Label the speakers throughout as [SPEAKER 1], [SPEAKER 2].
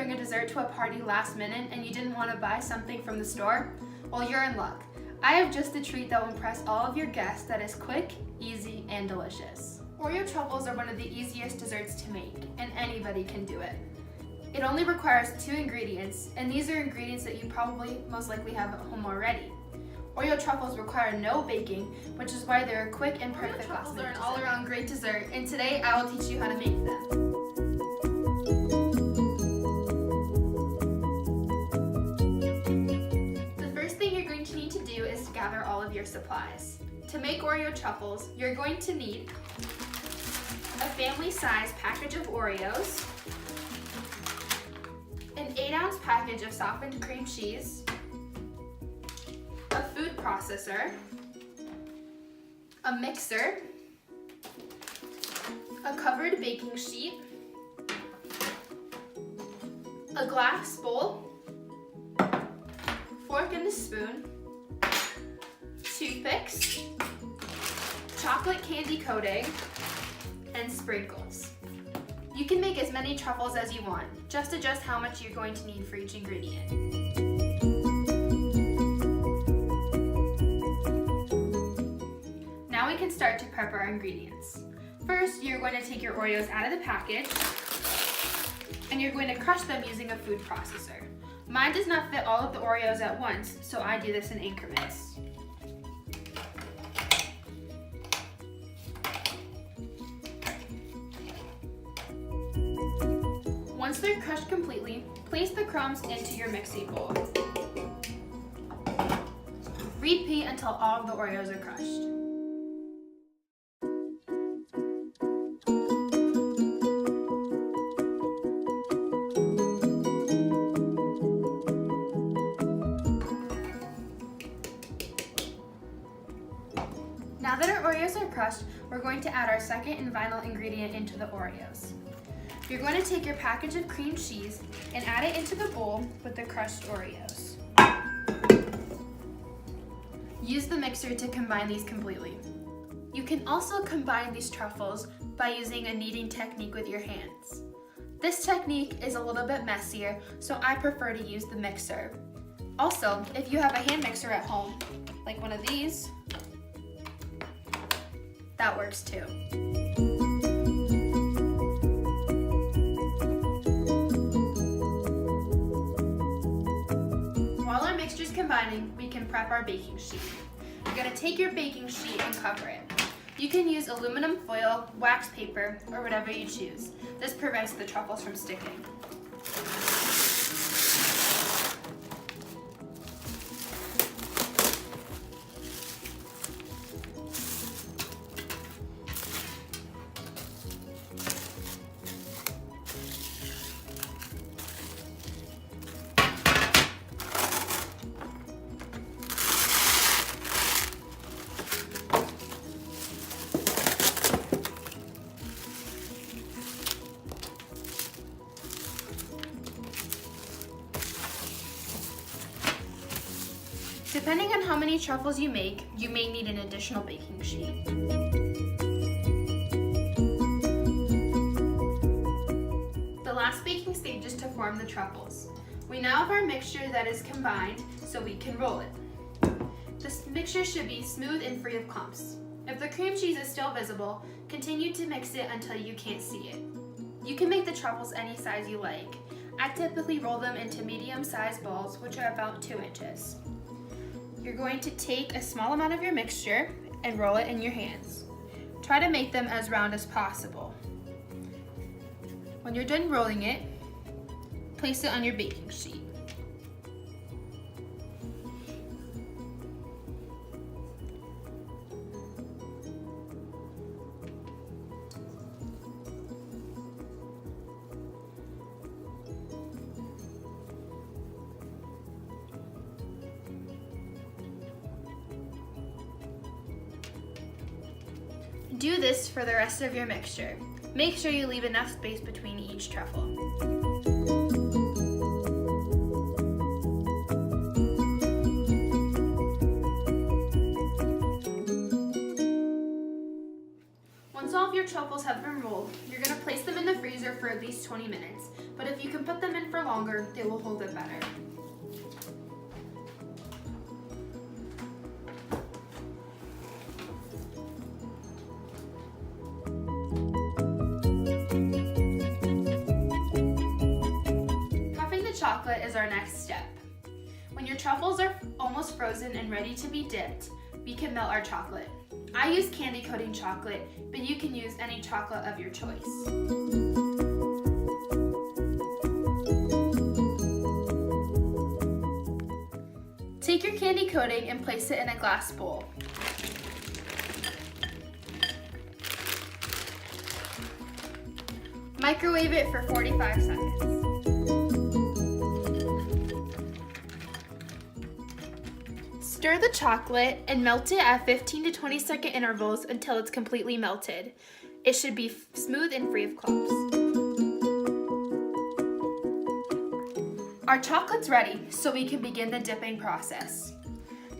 [SPEAKER 1] bring a dessert to a party last minute and you didn't want to buy something from the store? Well, you're in luck. I have just a treat that will impress all of your guests that is quick, easy, and delicious. Oreo truffles are one of the easiest desserts to make, and anybody can do it. It only requires 2 ingredients, and these are ingredients that you probably most likely have at home already. Oreo truffles require no baking, which is why they're a quick and perfect last minute dessert. Truffles are an all-around great dessert, and today I will teach you how to make them. Gather all of your supplies. To make Oreo truffles, you're going to need a family-size package of Oreos, an 8-ounce package of softened cream cheese, a food processor, a mixer, a covered baking sheet, a glass bowl, fork and a spoon, toothpicks, chocolate candy coating, and sprinkles. You can make as many truffles as you want. Just adjust how much you're going to need for each ingredient. Now we can start to prep our ingredients. First, you're going to take your Oreos out of the package and you're going to crush them using a food processor. Mine does not fit all of the Oreos at once, so I do this in increments. Once they're crushed completely, place the crumbs into your mixing bowl. Repeat until all of the Oreos are crushed. Now that our Oreos are crushed, we're going to add our second and final ingredient into the Oreos. You're going to take your package of cream cheese and add it into the bowl with the crushed Oreos. Use the mixer to combine these completely. You can also combine these truffles by using a kneading technique with your hands. This technique is a little bit messier, so I prefer to use the mixer. Also, if you have a hand mixer at home, like one of these, that works too. Combining, we can prep our baking sheet. You're going to take your baking sheet and cover it. You can use aluminum foil, wax paper, or whatever you choose. This prevents the truffles from sticking. Depending on how many truffles you make, you may need an additional baking sheet. The last baking stage is to form the truffles. We now have our mixture that is combined, so we can roll it. This mixture should be smooth and free of clumps. If the cream cheese is still visible, continue to mix it until you can't see it. You can make the truffles any size you like. I typically roll them into medium-sized balls, which are about 2 inches. You're going to take a small amount of your mixture and roll it in your hands. Try to make them as round as possible. When you're done rolling it, place it on your baking sheet. Do this for the rest of your mixture. Make sure you leave enough space between each truffle. Once all of of your truffles have been rolled, you're going to place them in the freezer for at least 20 minutes. But if you can put them in for longer, they will hold it better. Puffing the chocolate is our next step. When your truffles are almost frozen and ready to be dipped, we can melt our chocolate. I use candy coating chocolate, but you can use any chocolate of your choice. Take your candy coating and place it in a glass bowl. Microwave it for 45 seconds. Stir the chocolate and melt it at 15 to 20 second intervals until it's completely melted. It should be smooth and free of clumps. Our chocolate's ready, so we can begin the dipping process.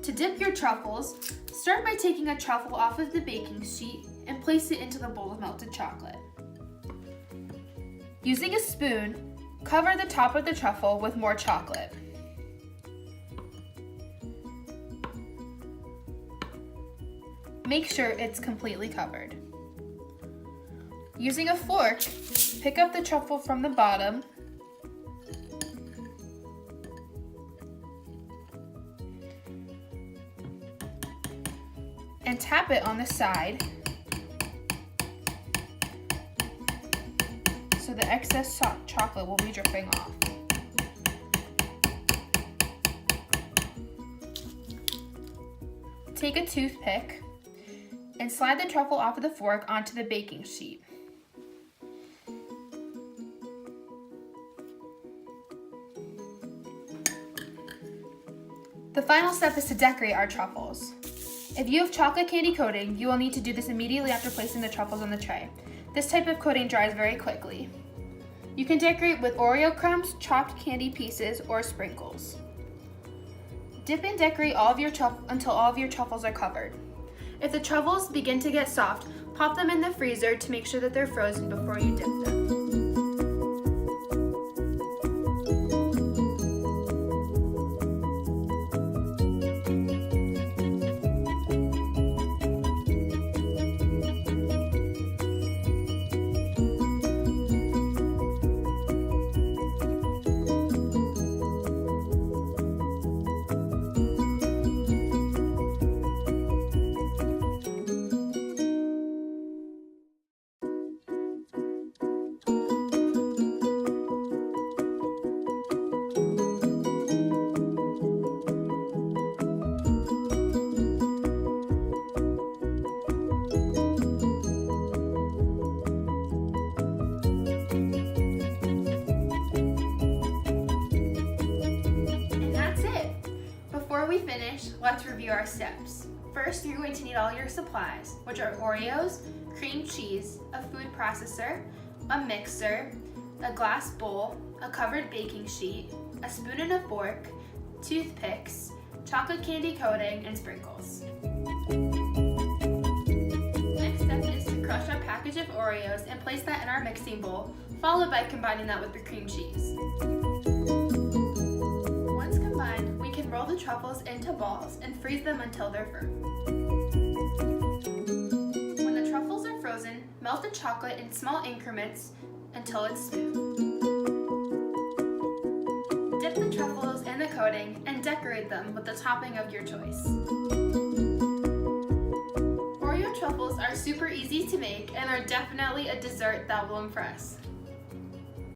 [SPEAKER 1] To dip your truffles, start by taking a truffle off of the baking sheet and place it into the bowl of melted chocolate. Using a spoon, cover the top of the truffle with more chocolate. Make sure it's completely covered. Using a fork, pick up the truffle from the bottom and tap it on the side so the excess chocolate will be dripping off. Take a toothpick and slide the truffle off of the fork onto the baking sheet. The final step is to decorate our truffles. If you have chocolate candy coating, you will need to do this immediately after placing the truffles on the tray. This type of coating dries very quickly. You can decorate with Oreo crumbs, chopped candy pieces, or sprinkles. Dip and decorate until all of your truffles are covered. If the truffles begin to get soft, pop them in the freezer to make sure that they're frozen before you dip them. Before we finish, let's review our steps. First, you're going to need all your supplies, which are Oreos, cream cheese, a food processor, a mixer, a glass bowl, a covered baking sheet, a spoon and a fork, toothpicks, chocolate candy coating, and sprinkles. Next step is to crush our package of Oreos and place that in our mixing bowl, followed by combining that with the cream cheese. Once combined, we can roll the truffles into balls and freeze them until they're firm. When the truffles are frozen, melt the chocolate in small increments until it's smooth. Dip the truffles in the coating and decorate them with the topping of your choice. Oreo truffles are super easy to make and are definitely a dessert that will impress.